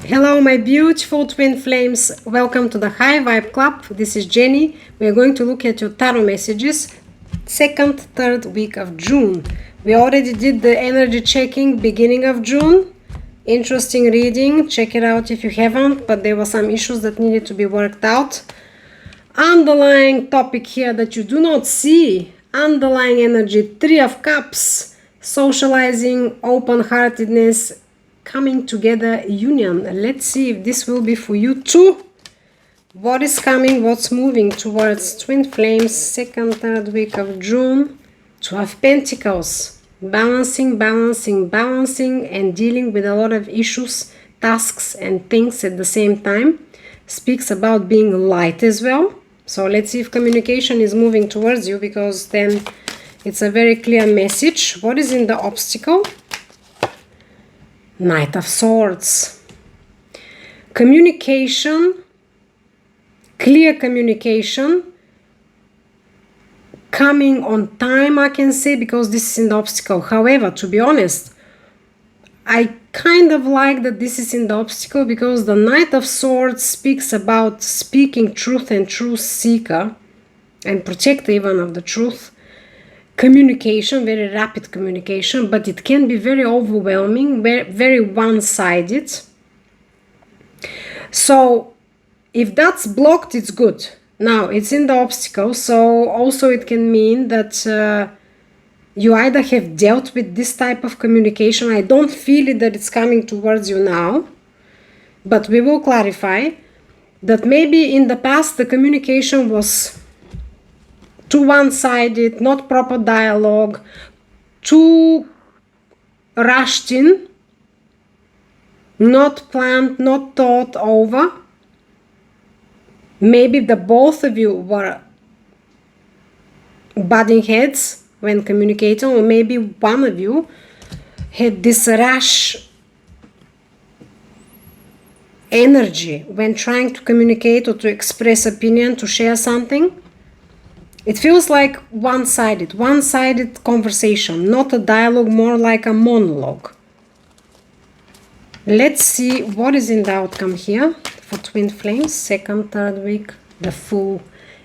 Hello my beautiful twin flames, welcome to the High Vibe Club. This is Jenny. We are going to look at your tarot messages second, third week of June. We already did the energy checking beginning of June. Interesting reading, check it out if you haven't, but there were some issues that needed to be worked out. Underlying topic here that you do not see, underlying energy, 3 of Cups, socializing, open-heartedness, coming together, union. Let's see if this will be for you too. What is coming, what's moving towards twin flames second, third week of June. 2 of Pentacles, balancing, and dealing with a lot of issues, tasks and things at the same time. Speaks about being light as well. So let's see if communication is moving towards you, because then it's a very clear message. What is in the obstacle? Knight of Swords. Communication, clear communication, coming on time, I can say, because this is in the obstacle. However, to be honest, I kind of like that this is in the obstacle, because the Knight of Swords speaks about speaking truth and truth seeker and protector even of the truth. Communication, very rapid communication, but it can be very overwhelming, very one-sided. So if that's blocked, it's good. Now it's in the obstacle, so also it can mean that you either have dealt with this type of communication. I don't feel it that it's coming towards you now, but we will clarify that maybe in the past the communication was too one-sided, not proper dialogue, too rushed in, not planned, not thought over. Maybe the both of you were butting heads when communicating, or maybe one of you had this rash energy when trying to communicate or to express opinion, to share something. It feels like one-sided conversation, not a dialogue, more like a monologue. Let's see what is in the outcome here for twin flames, second, third week, the Fool.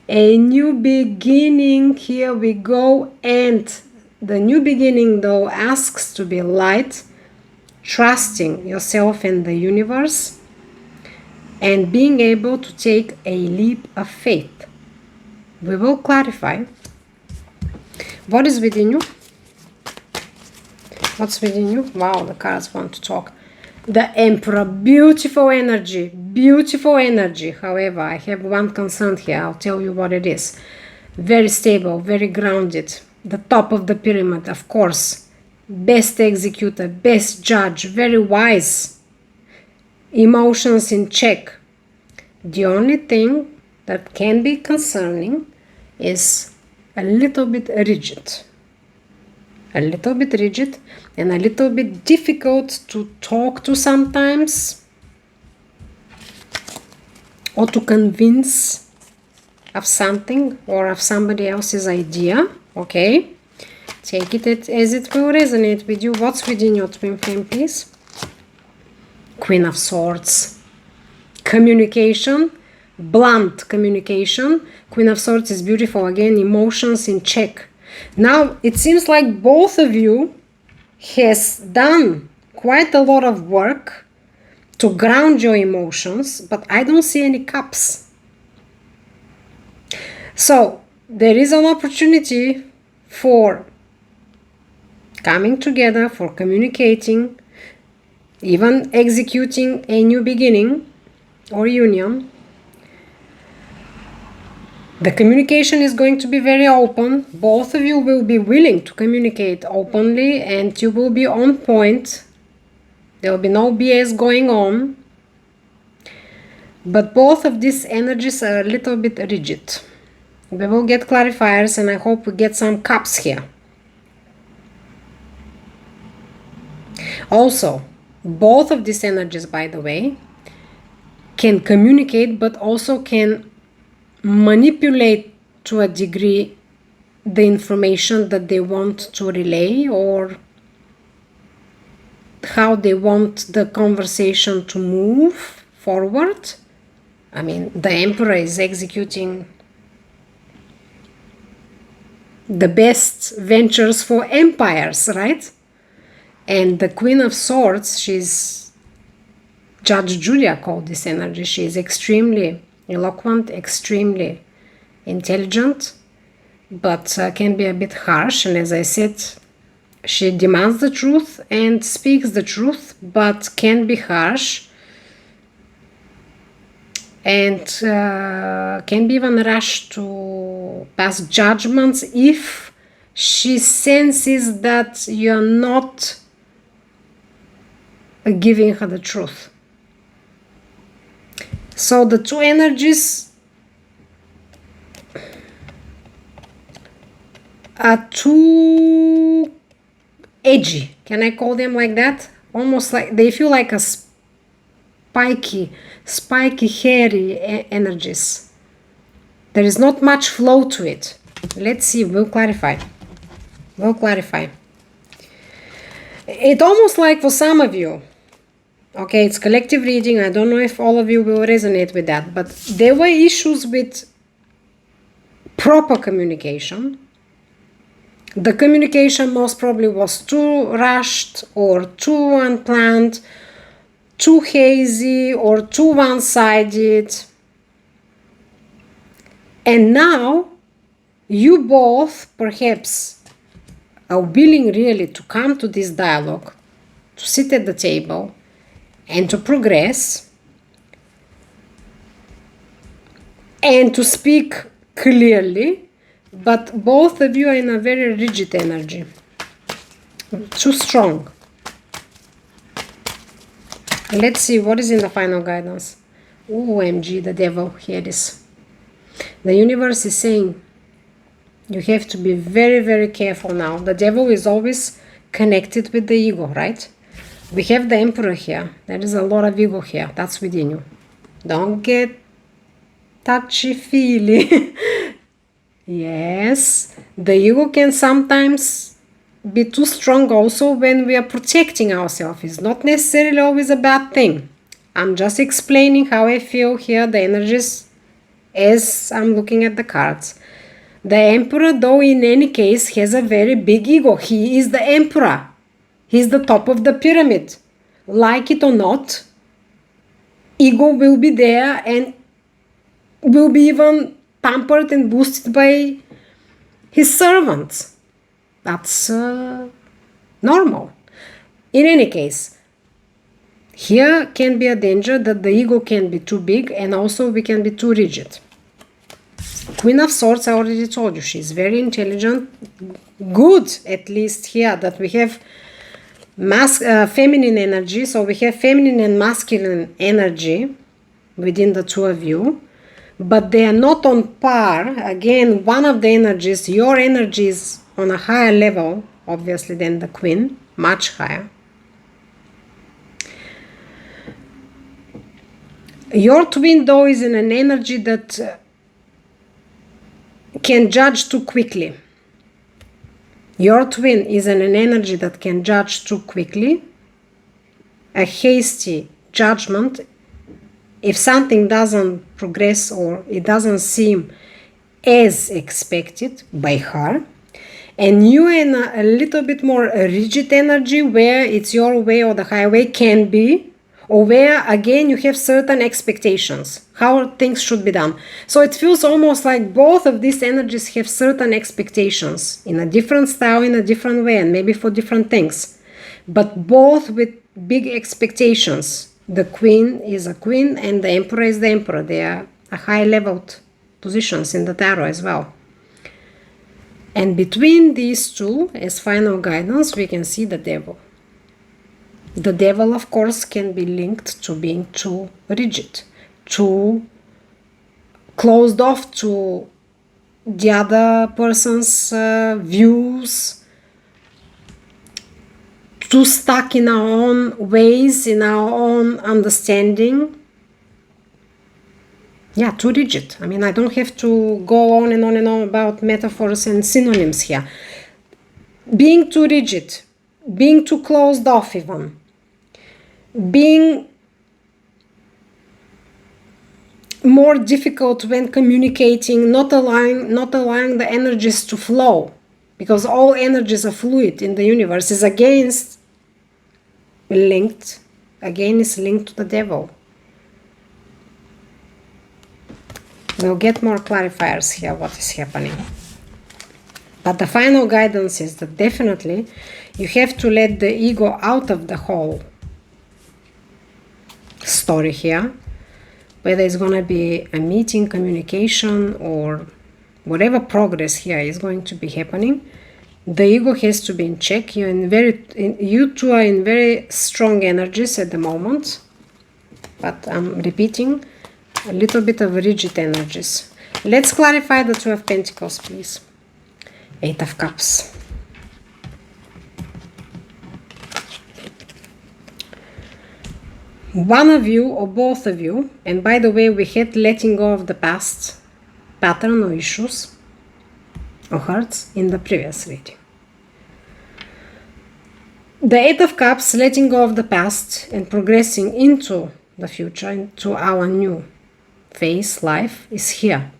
A new beginning, here we go, and the new beginning though asks to be light, trusting yourself and the universe, and being able to take a leap of faith. We will clarify what is within you. What's within you? Wow, the cards want to talk. The Emperor, beautiful energy. However, I have one concern here. I'll tell you what it is. Very stable, very grounded. The top of the pyramid, of course. Best executor, best judge, very wise. Emotions in check. The only thing that can be concerning is a little bit rigid. And a little bit difficult to talk to sometimes, or to convince of something or of somebody else's idea. Okay, take it as it will resonate with you. What's within your twin flame, please? Queen of Swords. Communication, blunt communication. Queen of Swords is beautiful again. Emotions in check. Now it seems like both of you has done quite a lot of work to ground your emotions, but I don't see any cups. So there is an opportunity for coming together, for communicating, even executing a new beginning or union. The communication is going to be very open. Both of you will be willing to communicate openly, and you will be on point. There will be no BS going on. But both of these energies are a little bit rigid. We will get clarifiers, and I hope we get some cups here. Also, both of these energies, by the way, can communicate, but also can manipulate to a degree the information that they want to relay, or how they want the conversation to move forward. I mean, the Emperor is executing the best ventures for empires, right? And the Queen of Swords, she's, Judge Julia called this energy, she is extremely eloquent, extremely intelligent, but can be a bit harsh. And as I said, she demands the truth and speaks the truth, but can be harsh and can be even rushed to pass judgments if she senses that you're not giving her the truth. So the two energies are too edgy. Can I call them like that? Almost like they feel like a spiky, hairy energies. There is not much flow to it. Let's see, we'll clarify. It almost like for some of you, okay, it's collective reading. I don't know if all of you will resonate with that, but there were issues with proper communication. The communication most probably was too rushed or too unplanned, too hazy or too one-sided. And now you both perhaps are willing really to come to this dialogue, to sit at the table and to progress and to speak clearly, but both of you are in a very rigid energy, too strong. Let's see what is in the final guidance. OMG, the devil, here it is. The universe is saying you have to be very, very careful now. The devil is always connected with the ego, right? We have the Emperor here. There is a lot of ego here. That's within you. Don't get touchy-feely. Yes, the ego can sometimes be too strong also when we are protecting ourselves. It's not necessarily always a bad thing. I'm just explaining how I feel here, the energies as I'm looking at the cards. The Emperor, though, in any case, has a very big ego. He is the Emperor. He's the top of the pyramid. Like it or not, ego will be there and will be even pampered and boosted by his servants. That's normal. In any case, here can be a danger that the ego can be too big and also we can be too rigid. Queen of Swords, I already told you, she's very intelligent. Good, at least here, that we have feminine energy. So we have feminine and masculine energy within the two of you. But they are not on par. Again, one of the energies, your energy is on a higher level, obviously, than the Queen, much higher. Your twin, though, is in an energy that can judge too quickly. Your twin is in an energy that can judge too quickly. A hasty judgment, if something doesn't progress or it doesn't seem as expected by her. And you in a little bit more rigid energy where it's your way or the highway can be, or where again you have certain expectations, how things should be done. So it feels almost like both of these energies have certain expectations in a different style, in a different way, and maybe for different things. But both with big expectations. The Queen is a queen and the Emperor is the Emperor. They are high-leveled positions in the tarot as well. And between these two, as final guidance, we can see the devil. The devil, of course, can be linked to being too rigid, too closed off to the other person's views, too stuck in our own ways, in our own understanding. Yeah, too rigid. I mean, I don't have to go on and on and on about metaphors and synonyms here. Being too rigid, being too closed off even, being more difficult when communicating, not allowing the energies to flow, because all energies are fluid in the universe, is linked to the devil. We'll get more clarifiers here what is happening. But the final guidance is that definitely you have to let the ego out of the whole story here. Whether it's going to be a meeting, communication, or whatever progress here is going to be happening, the ego has to be in check. You two are in very strong energies at the moment, but I'm repeating, a little bit of rigid energies. Let's clarify the Two of Pentacles, please. Eight of Cups. One of you or both of you, and by the way, we had letting go of the past pattern or issues or hurts in the previous reading. The Eight of Cups, letting go of the past and progressing into the future, into our new phase, life, is here.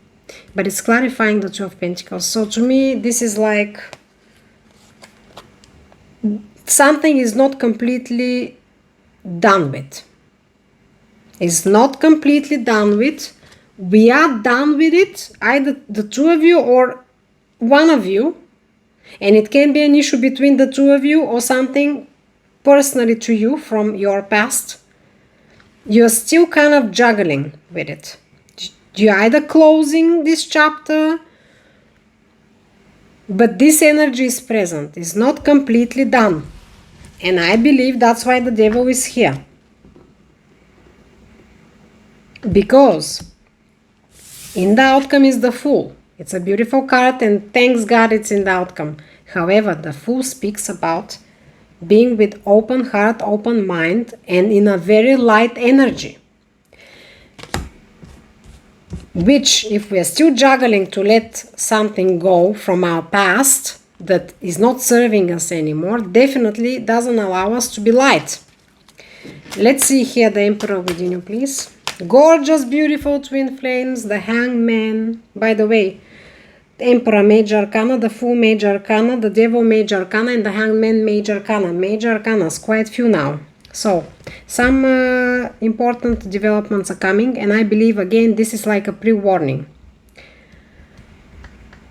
But it's clarifying the Two of Pentacles. So to me, this is like something is not completely done with. It's not completely done with. We are done with it, either the two of you or one of you. And it can be an issue between the two of you or something personally to you from your past. You're still kind of juggling with it. You're either closing this chapter, but this energy is present. It's not completely done. And I believe that's why the devil is here. Because in the outcome is the Fool. It's a beautiful card, and thanks God it's in the outcome. However, the Fool speaks about being with open heart, open mind, and in a very light energy. Which, if we are still juggling to let something go from our past that is not serving us anymore, definitely doesn't allow us to be light. Let's see here the Emperor within you, please. Gorgeous, beautiful twin flames, the Hangman. By the way, the Emperor Major Arcana, the Fool Major Arcana, the Devil Major Arcana, and the Hangman Major Arcana. Major Arcanas, quite few now. So, some important developments are coming, and I believe, again, this is like a pre-warning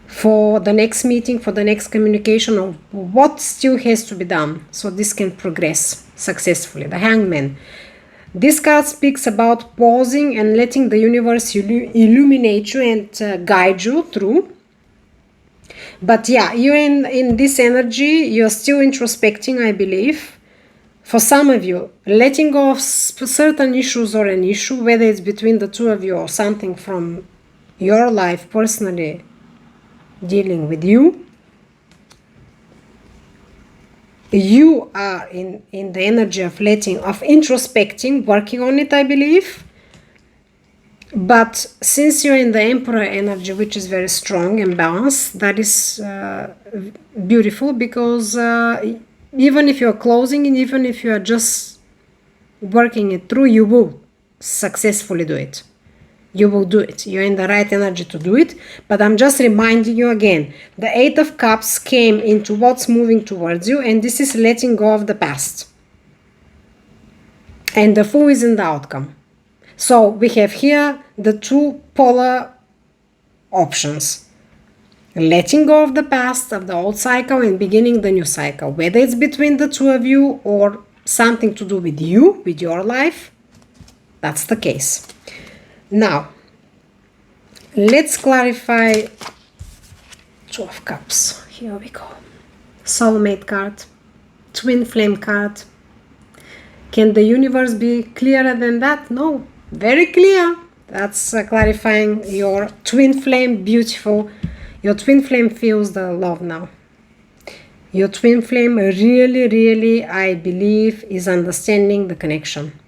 for the next meeting, for the next communication of what still has to be done so this can progress successfully. The Hangman. This card speaks about pausing and letting the universe illuminate you and guide you through. But yeah, you're in this energy, you're still introspecting, I believe. For some of you, letting go of certain issues or an issue, whether it's between the two of you or something from your life personally dealing with you. You are in the energy of introspecting, working on it, I believe. But since you're in the Emperor energy, which is very strong and balanced, that is beautiful, because even if you're closing and even if you are just working it through, you will successfully do it. You will do it. You're in the right energy to do it. But I'm just reminding you again, the Eight of Cups came into what's moving towards you, and this is letting go of the past. And the Fool is in the outcome. So we have here the two polar options. Letting go of the past, of the old cycle, and beginning the new cycle. Whether it's between the two of you or something to do with you, with your life, that's the case. Now, let's clarify Two of Cups. Here we go. Soulmate card, Twin Flame card. Can the universe be clearer than that? No, very clear. That's clarifying your twin flame, beautiful. Your twin flame feels the love now. Your twin flame really, really, I believe, is understanding the connection.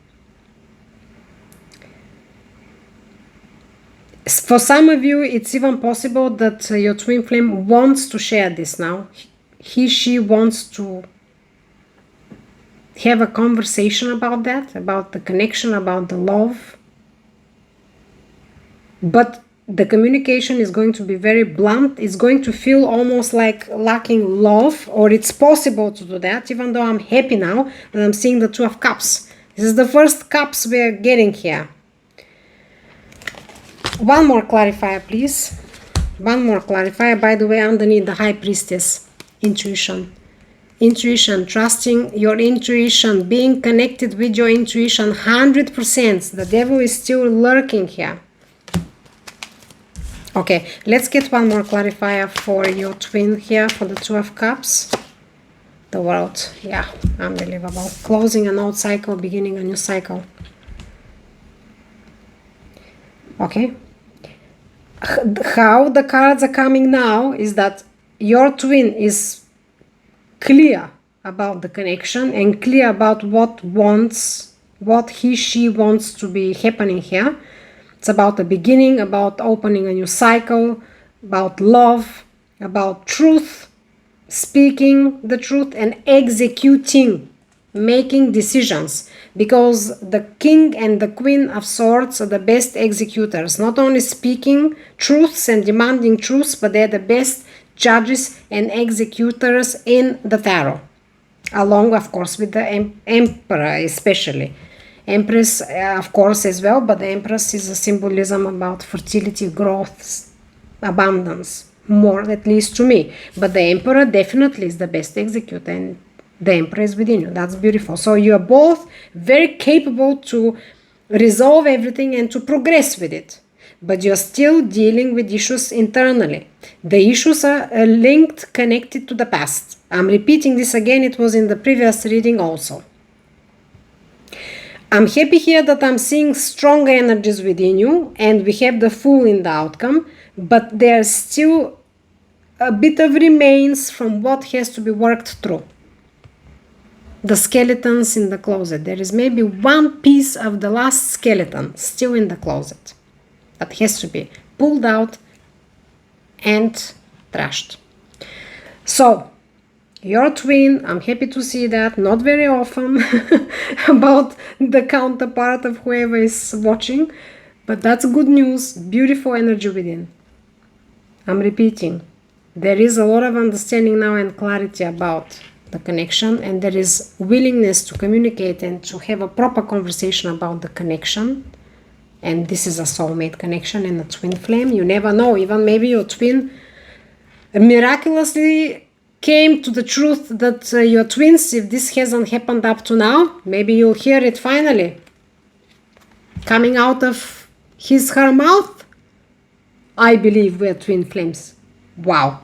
For some of you, it's even possible that your twin flame wants to share this now. He, she wants to have a conversation about that, about the connection, about the love. But the communication is going to be very blunt. It's going to feel almost like lacking love, or it's possible to do that, even though I'm happy now that I'm seeing the Two of Cups. This is the first cups we're getting here. One more clarifier, please. One more clarifier. By the way, underneath the High Priestess, intuition. Intuition, trusting your intuition, being connected with your intuition 100%. The devil is still lurking here. Okay, let's get one more clarifier for your twin here for the Two of Cups. The World, yeah, unbelievable. Closing an old cycle, beginning a new cycle. Okay. How the cards are coming now is that your twin is clear about the connection and clear about what she wants to be happening here. It's about the beginning, about opening a new cycle, about love, about truth, speaking the truth and executing, making decisions, because the King and the Queen of Swords are the best executors, not only speaking truths and demanding truths, but they're the best judges and executors in the tarot, along of course with the Emperor, especially Empress of course as well, but the Empress is a symbolism about fertility, growth, abundance, more at least to me. But the Emperor definitely is the best executor, and the Emperor is within you. That's beautiful. So you are both very capable to resolve everything and to progress with it, but you're still dealing with issues internally. The issues are linked, connected to the past. I'm repeating this again, it was in the previous reading also. I'm happy here that I'm seeing stronger energies within you, and we have the Fool in the outcome, but there's still a bit of remains from what has to be worked through. The skeletons in the closet. There is maybe one piece of the last skeleton still in the closet that has to be pulled out and trashed. So, your twin, I'm happy to see that, not very often about the counterpart of whoever is watching, but that's good news, beautiful energy within. I'm repeating, there is a lot of understanding now and clarity about the connection, and there is willingness to communicate and to have a proper conversation about the connection. And this is a soulmate connection and a twin flame. You never know, even maybe your twin miraculously came to the truth that you're twins. If this hasn't happened up to now, maybe you'll hear it finally coming out of her mouth. I believe we're twin flames. Wow,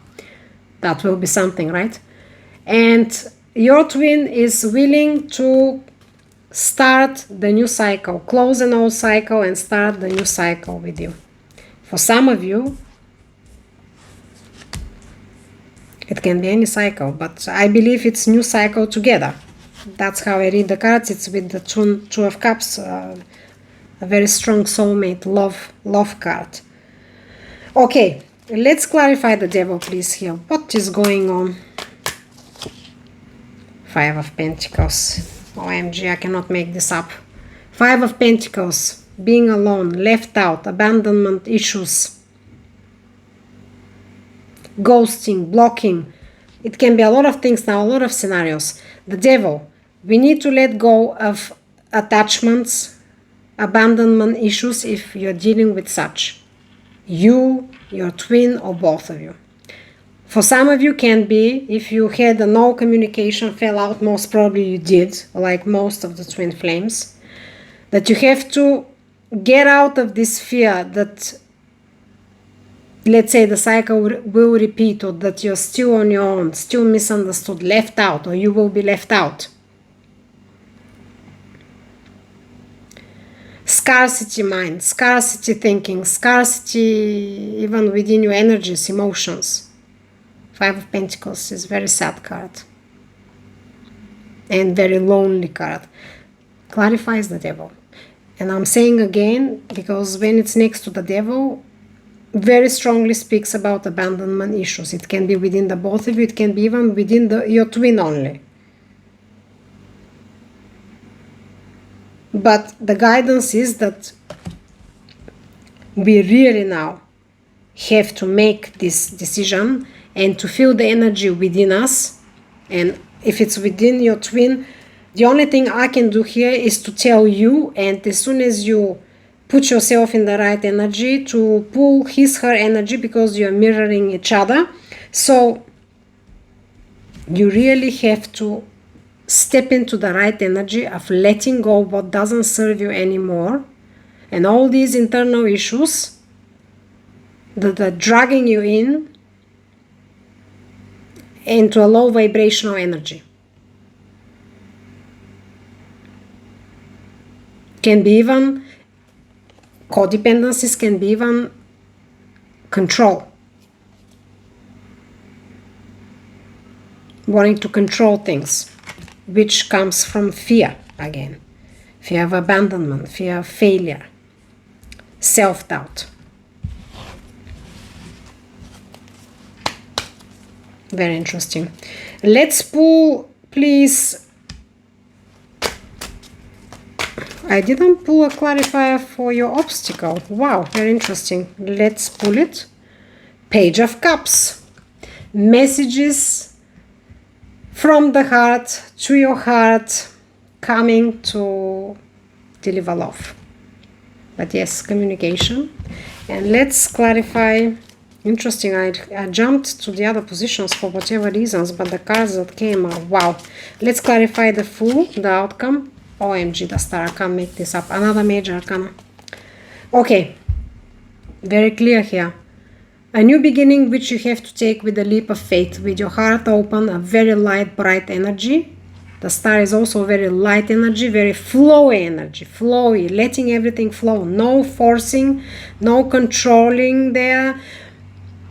that will be something, right? And your twin is willing to start the new cycle, close an old cycle and start the new cycle with you. For some of you, it can be any cycle, but I believe it's new cycle together. That's how I read the cards. It's with the Two of Cups, a very strong soulmate, love card. Okay, let's clarify the devil, please, here. What is going on? Five of Pentacles. OMG, I cannot make this up. Five of Pentacles, being alone, left out, abandonment issues, ghosting, blocking. It can be a lot of things now, a lot of scenarios. The devil, we need to let go of attachments, abandonment issues if you're dealing with such. You, your twin, or both of you. For some of you can be, if you had a no communication, fell out, most probably you did, like most of the twin flames, that you have to get out of this fear that, let's say, the cycle will repeat, or that you're still on your own, still misunderstood, left out, or you will be left out. Scarcity mind, scarcity thinking, scarcity even within your energies, emotions. Five of Pentacles is very sad card. And very lonely card. Clarifies the devil. And I'm saying again, because when it's next to the devil, very strongly speaks about abandonment issues. It can be within the both of you, it can be even within your twin only. But the guidance is that we really now have to make this decision and to feel the energy within us. And if it's within your twin, the only thing I can do here is to tell you, and as soon as you put yourself in the right energy, to pull her energy, because you're mirroring each other. So you really have to step into the right energy of letting go what doesn't serve you anymore, and all these internal issues that are dragging you in into a low vibrational energy. Can be even codependencies, can be even control. Wanting to control things, which comes from fear again. Fear of abandonment, fear of failure, self-doubt. Very interesting. Let's pull, please. I didn't pull a clarifier for your obstacle. Wow, very interesting. Let's pull it. Page of Cups. Messages from the heart to your heart, coming to deliver love. But yes, communication. And let's clarify. Interesting, I jumped to the other positions for whatever reasons, but the cards that came are wow. Let's clarify the Fool, the outcome. OMG, the Star, I can't make this up. Another major arcana. Okay, very clear here. A new beginning which you have to take with a leap of faith, with your heart open, a very light, bright energy. The Star is also very light energy, very flowy energy, flowy, letting everything flow. No forcing, no controlling there,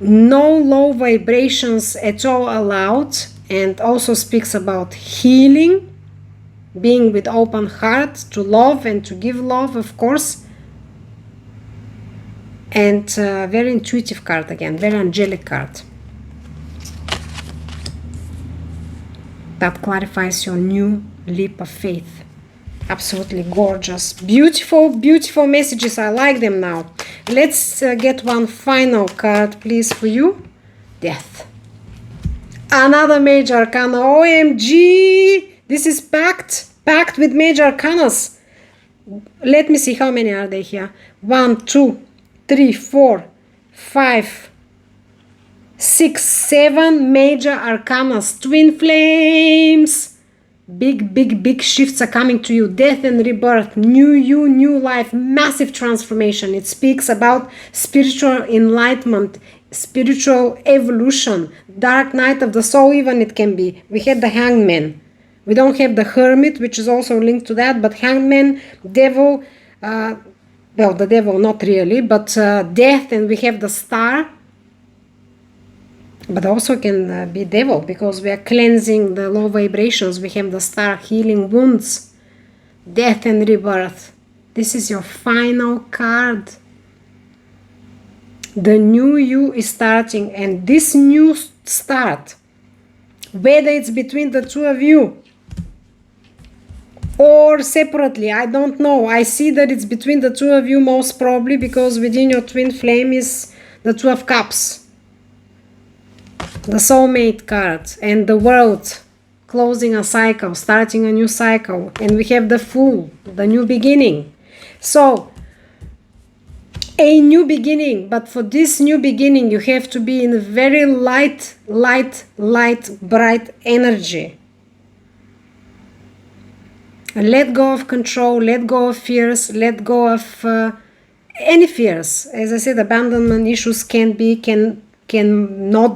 no low vibrations at all allowed, and also speaks about healing, being with open heart to love and to give love, of course. And very intuitive card again, very angelic card. That clarifies your new leap of faith. Absolutely gorgeous. Beautiful, beautiful messages. I like them now. Let's get one final card, please, for you. Death. Another major arcana. OMG! This is packed with major arcanas. Let me see, how many are they here? 1, 2, 3, 4, 5, 6, 7 major arcanas. Twin flames. Big shifts are coming to you. Death and rebirth. New you, new life. Massive transformation. It speaks about spiritual enlightenment, spiritual evolution. Dark night of the soul even it can be. We had the Hangman. We don't have the Hermit, which is also linked to that, but Hangman, Devil, well, the Devil not really, but Death, and we have the Star. But also can be Devil, because we are cleansing the low vibrations. We have the Star, healing wounds, death and rebirth. This is your final card. The new you is starting, and this new start, whether it's between the two of you or separately, I don't know. I see that it's between the two of you most probably, because within your twin flame is the Two of Cups, the soulmate card, and the World, closing a cycle, starting a new cycle. And we have the Fool, the new beginning. So a new beginning, but for this new beginning you have to be in a very light, bright energy. And let go of control, let go of fears, let go of any fears. As I said, abandonment issues cannot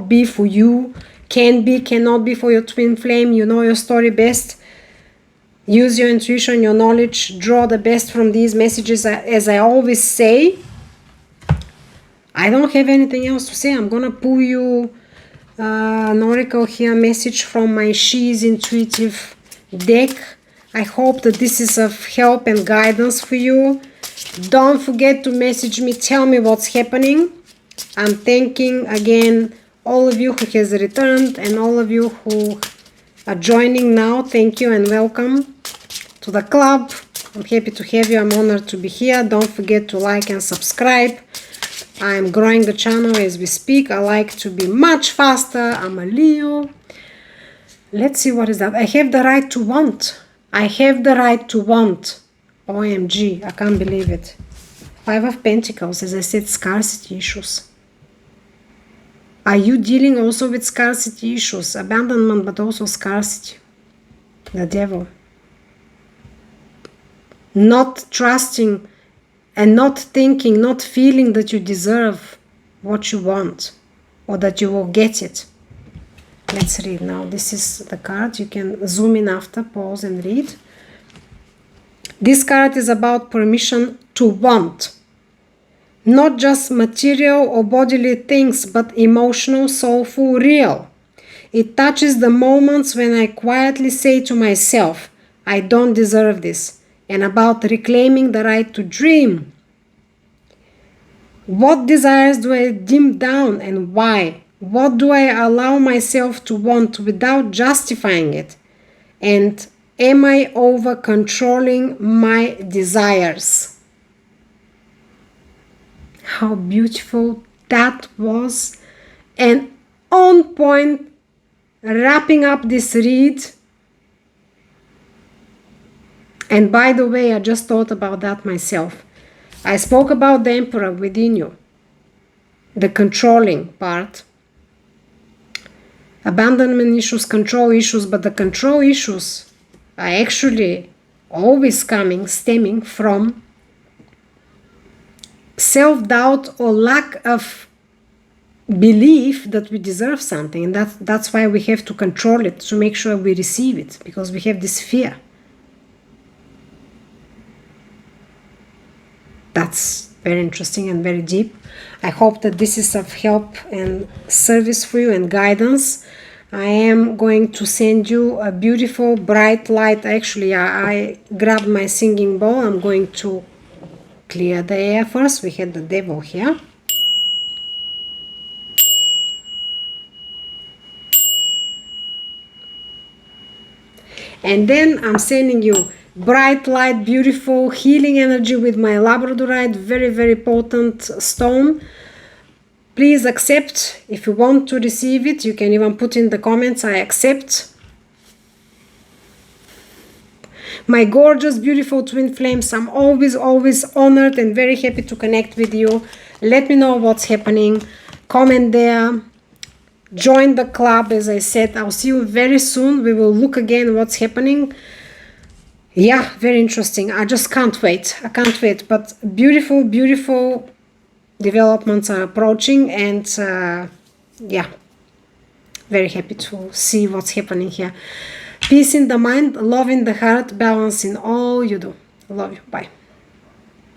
be for you, cannot be for your twin flame. You know your story best. Use your intuition, your knowledge, draw the best from these messages. As I always say, I don't have anything else to say. I'm gonna pull you an oracle here, message from my She's Intuitive deck. I hope that this is of help and guidance for you. Don't forget to message me, tell me what's happening. I'm thanking again all of you who has returned, and all of you who are joining now. Thank you and welcome to the club. I'm happy to have you. I'm honored to be here. Don't forget to like and subscribe. I'm growing the channel as we speak. I like to be much faster. I'm a Leo. Let's see, what is that? I have the right to want. I have the right to want. OMG, I can't believe it. 5 of Pentacles, as I said, scarcity issues. Are you dealing also with scarcity issues? Abandonment, but also scarcity. The Devil. Not trusting and not thinking, not feeling that you deserve what you want or that you will get it. Let's read now. This is the card. You can zoom in after, pause and read. This card is about permission to want. Not just material or bodily things, but emotional, soulful, real. It touches the moments when I quietly say to myself, I don't deserve this, and about reclaiming the right to dream. What desires do I dim down and why? What do I allow myself to want without justifying it? And am I over controlling my desires? How beautiful that was, and on point, wrapping up this read. And by the way, I just thought about that myself. I spoke about the Emperor within you, the controlling part, abandonment issues, control issues, but the control issues are actually always stemming from self-doubt or lack of belief that we deserve something, and that's why we have to control it, to make sure we receive it, because we have this fear. That's very interesting and very deep. I hope that this is of help and service for you and guidance. I am going to send you a beautiful bright light. Actually, I grabbed my singing bowl. I'm going to clear the air first. We had the Devil here. And then I'm sending you bright light, beautiful healing energy with my labradorite, very, very potent stone. Please accept. If you want to receive it, you can even put in the comments, I accept. My gorgeous, beautiful twin flames, I'm always, always honored and very happy to connect with you. Let me know what's happening. Comment there. Join the club, as I said. I'll see you very soon. We will look again what's happening. Yeah, very interesting. I just can't wait. I can't wait. But beautiful, beautiful developments are approaching. And yeah, very happy to see what's happening here. Peace in the mind, love in the heart, balance in all you do. Love you. Bye.